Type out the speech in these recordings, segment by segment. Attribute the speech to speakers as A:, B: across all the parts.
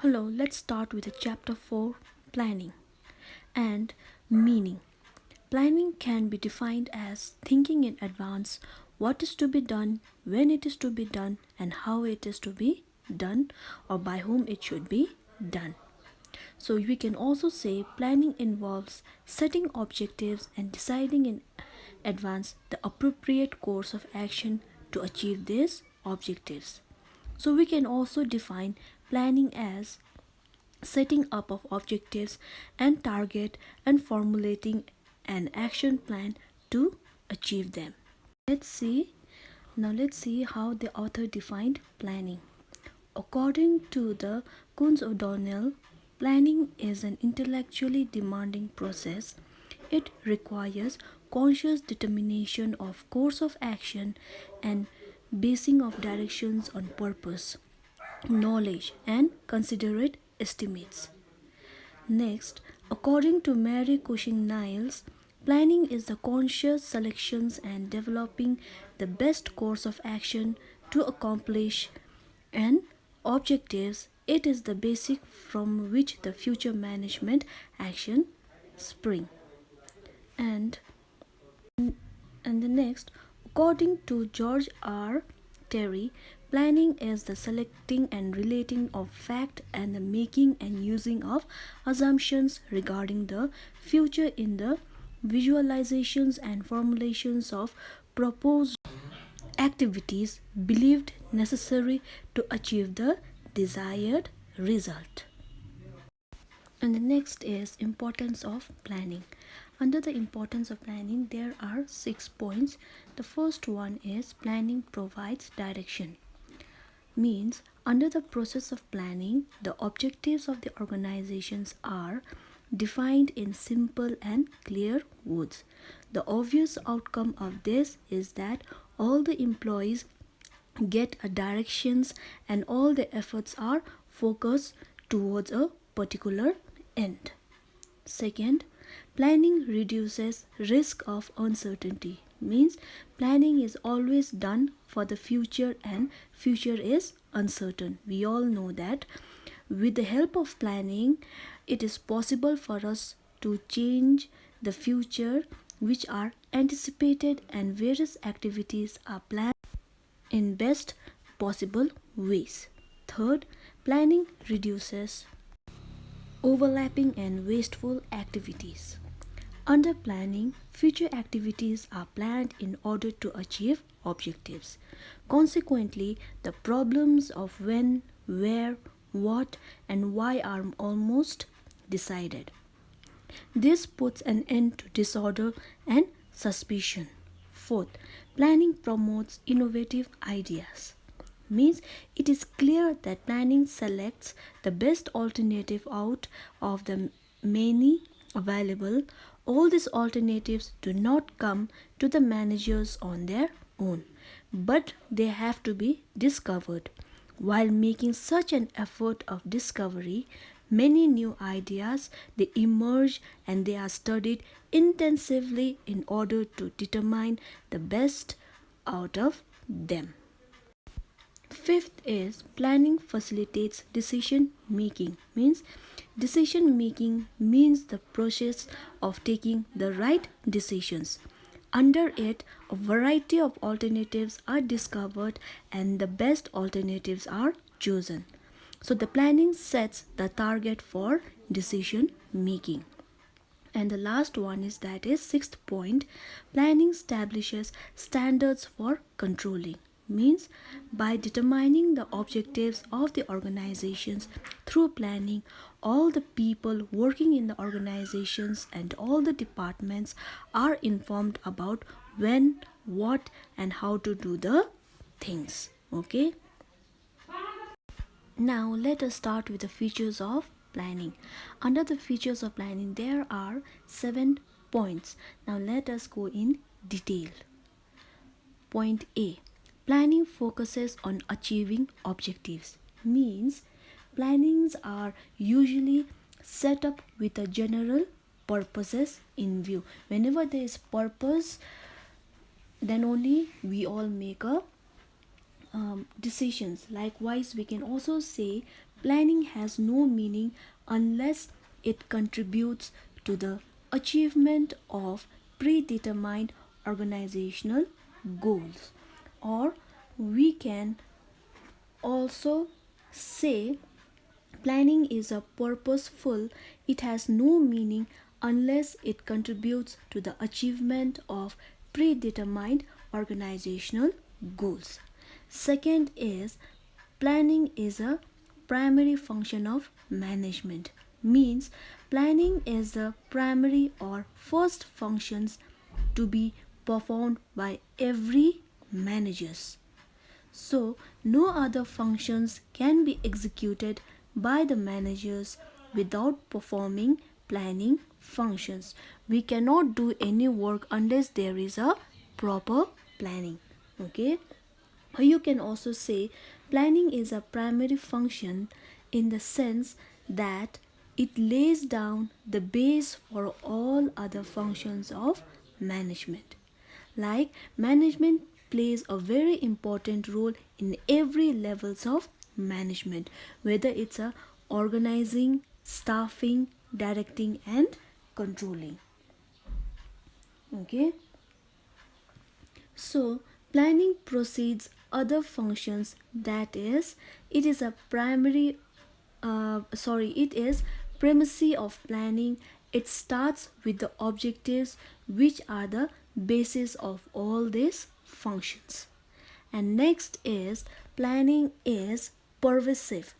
A: Hello, let's start with the chapter 4, planning and meaning. Planning can be defined as thinking in advance what is to be done, when it is to be done, and how it is to be done, or by whom it should be done. So, we can also say planning involves setting objectives and deciding in advance the appropriate course of action to achieve these objectives. So, we can also define planning as setting up of objectives and target and formulating an action plan to achieve them. Let's see let's see how the author defined planning. According to the Kunz O'Donnell, planning is an intellectually demanding process. It requires conscious determination of course of action and basing of directions on purpose, knowledge, and considerate estimates. Next, according to Mary Cushing Niles, planning is the conscious selections and developing the best course of action to accomplish an objectives. It is the basic from which the future management action spring. And and the next, according to George R. Terry, planning is the selecting and relating of fact and the making and using of assumptions regarding the future in the visualizations and formulations of proposed activities believed necessary to achieve the desired result. And the next is importance of planning. Under the importance of planning, there are 6 points. The first one is planning provides direction. Means under the process of planning, the objectives of the organizations are defined in simple and clear words. The obvious outcome of this is that all the employees get a directions and all the efforts are focused towards a particular end. Second, planning reduces risk of uncertainty. Means planning is always done for the future and future is uncertain. We all know that with the help of planning it is possible for us to change the future which are anticipated and various activities are planned in best possible ways. Third, planning reduces overlapping and wasteful activities. Under planning, future activities are planned in order to achieve objectives. Consequently, the problems of when, where, what, and why are almost decided. This puts an end to disorder and suspicion. Fourth, planning promotes innovative ideas. Means it is clear that planning selects the best alternative out of the many available. All these alternatives do not come to the managers on their own, but they have to be discovered. While making such an effort of discovery, many new ideas they emerge and they are studied intensively in order to determine the best out of them. Fifth is planning facilitates decision making. Means decision making means the process of taking the right decisions. Under it, a variety of alternatives are discovered and the best alternatives are chosen. So the planning sets the target for decision making. And the last one is that is sixth point, planning establishes standards for controlling. Means by determining the objectives of the organizations through planning, all the people working in the organizations and all the departments are informed about when, what, and how to do the things. Okay. Now let us start with the features of planning. Under the features of planning, there are 7 points. Now let us go in detail. Point A, planning focuses on achieving objectives. Means plannings are usually set up with a general purposes in view. Whenever there is purpose, then only we all make a decisions. Likewise, we can also say planning has no meaning unless it contributes to the achievement of predetermined organizational goals. Or we can also say planning is a purposeful, it has no meaning unless it contributes to the achievement of predetermined organizational goals. Second is planning is a primary function of management. Means planning is the primary or first functions to be performed by every managers. So, no other functions can be executed by the managers without performing planning functions. We cannot do any work unless there is a proper planning. Okay, or you can also say planning is a primary function in the sense that it lays down the base for all other functions of management. Like management plays a very important role in every levels of management, whether it's a organizing, staffing, directing and controlling. Okay, so planning proceeds other functions, that is it is a primary it is primacy of planning. It starts with the objectives which are the basis of all these functions. And next is planning is pervasive.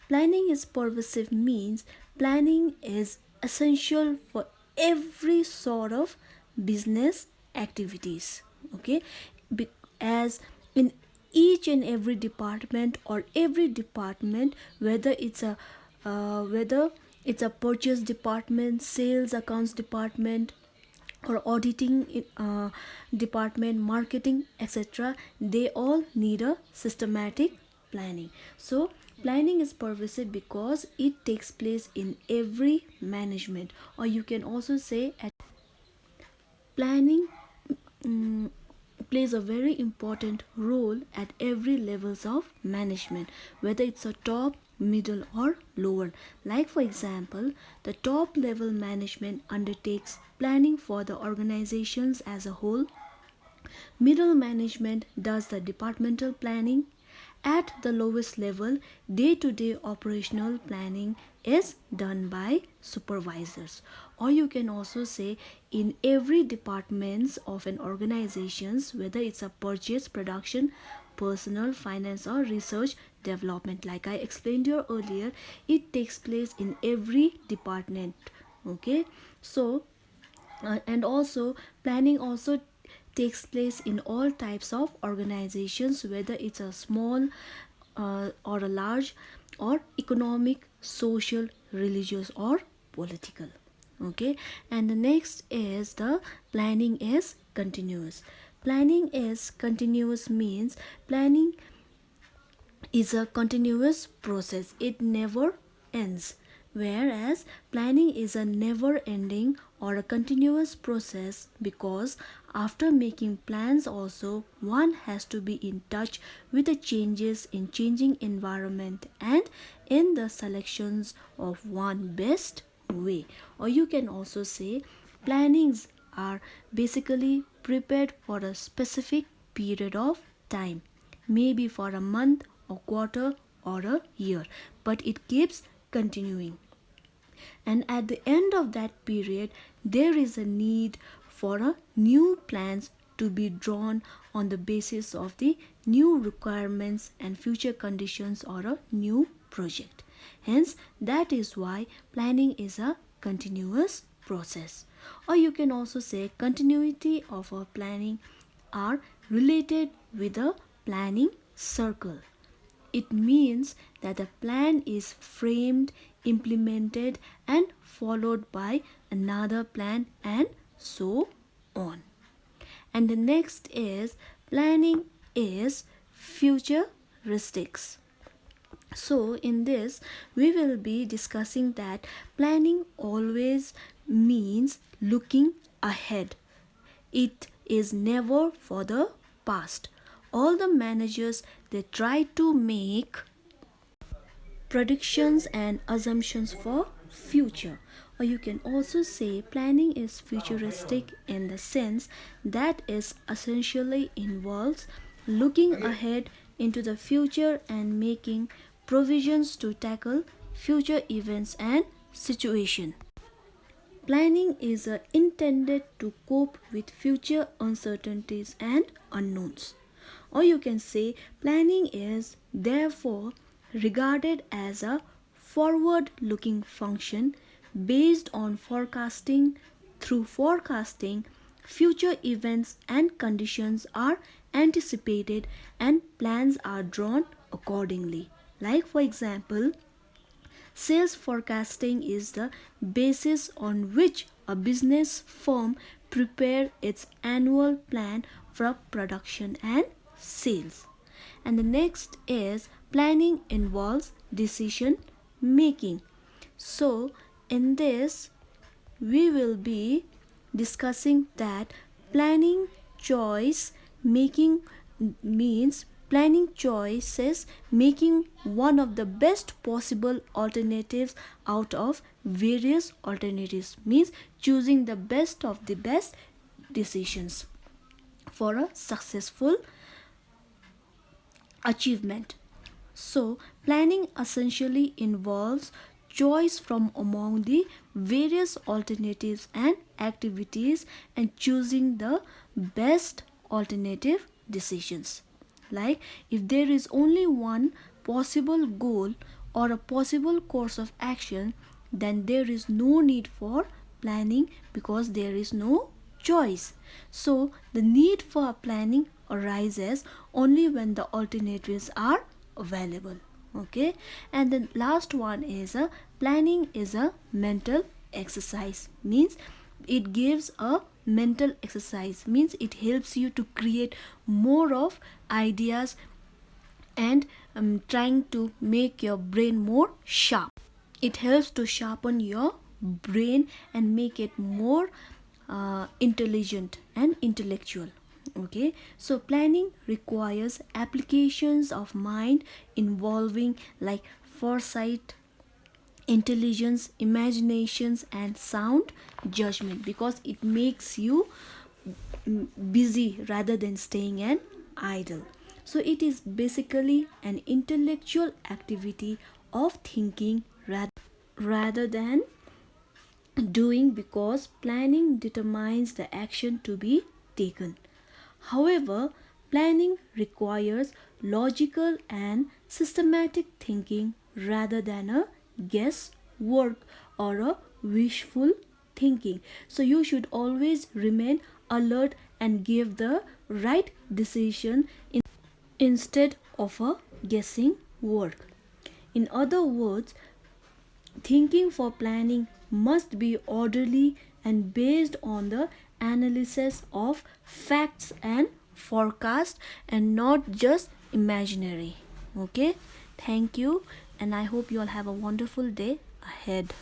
A: Planning is pervasive means planning is essential for every sort of business activities. Okay, as in each and every department, or every department, whether it's a purchase department, sales accounts department, or auditing department, marketing, etc., they all need a systematic planning. So planning is pervasive because it takes place in every management, or you can also say at planning mm, plays a very important role at every levels of management, whether it's a top, middle or lower. Like for example, the top level management undertakes planning for the organizations as a whole. Middle management does the departmental planning. At the lowest level, day to day operational planning is done by supervisors. Or you can also say in every departments of an organizations, whether it's a purchase, production, personal, finance or research development, like I explained you earlier, it takes place in every department. Okay, so and also planning also takes place in all types of organizations, whether it's a small or a large, or economic, social, religious or political. Okay, and the next is the planning is continuous. Planning is continuous means planning is a continuous process, it never ends. Whereas planning is a never ending or a continuous process, because after making plans also one has to be in touch with the changes in changing environment and in the selections of one best way. Or you can also say plannings are basically prepared for a specific period of time, maybe for a month, a quarter, or a year, but it keeps continuing. And at the end of that period, there is a need for a new plans to be drawn on the basis of the new requirements and future conditions, or a new project. Hence, that is why planning is a continuous process. Or you can also say continuity of our planning are related with a planning circle. It means that a plan is framed, implemented, and followed by another plan, and so on. And the next is planning is futuristics. So, in this, we will be discussing that planning always means looking ahead. It is never for the past. All the managers, they try to make predictions and assumptions for future. Or you can also say planning is futuristic in the sense that it essentially involves looking ahead into the future and making provisions to tackle future events and situations. Planning is intended to cope with future uncertainties and unknowns. Or you can say planning is therefore regarded as a forward looking function based on forecasting. Through forecasting, future events and conditions are anticipated and plans are drawn accordingly. Like, for example, sales forecasting is the basis on which a business firm prepare its annual plan for production and sales. And the next is planning involves decision making. So in this we will be discussing that planning choice making means planning choices making one of the best possible alternatives out of various alternatives, means choosing the best of the best decisions for a successful achievement. So, planning essentially involves choice from among the various alternatives and activities and choosing the best alternative decisions. Like, if there is only one possible goal or a possible course of action, then there is no need for planning because there is no choice. So, the need for planning arises only when the alternatives are available. Okay, and the last one is a planning is a mental exercise, means it gives a mental exercise, means it helps you to create more of ideas and trying to make your brain more sharp. It helps to sharpen your brain and make it more intelligent and intellectual. Okay, so planning requires applications of mind involving like foresight, intelligence, imaginations and sound judgment, because it makes you busy rather than staying an idle. So it is basically an intellectual activity of thinking rather than doing, because planning determines the action to be taken. However, planning requires logical and systematic thinking rather than a guesswork or a wishful thinking. So, you should always remain alert and give the right decision instead of a guessing work. In other words, thinking for planning must be orderly and based on the analysis of facts and forecast and not just imaginary. Okay, thank you, and I hope you all have a wonderful day ahead.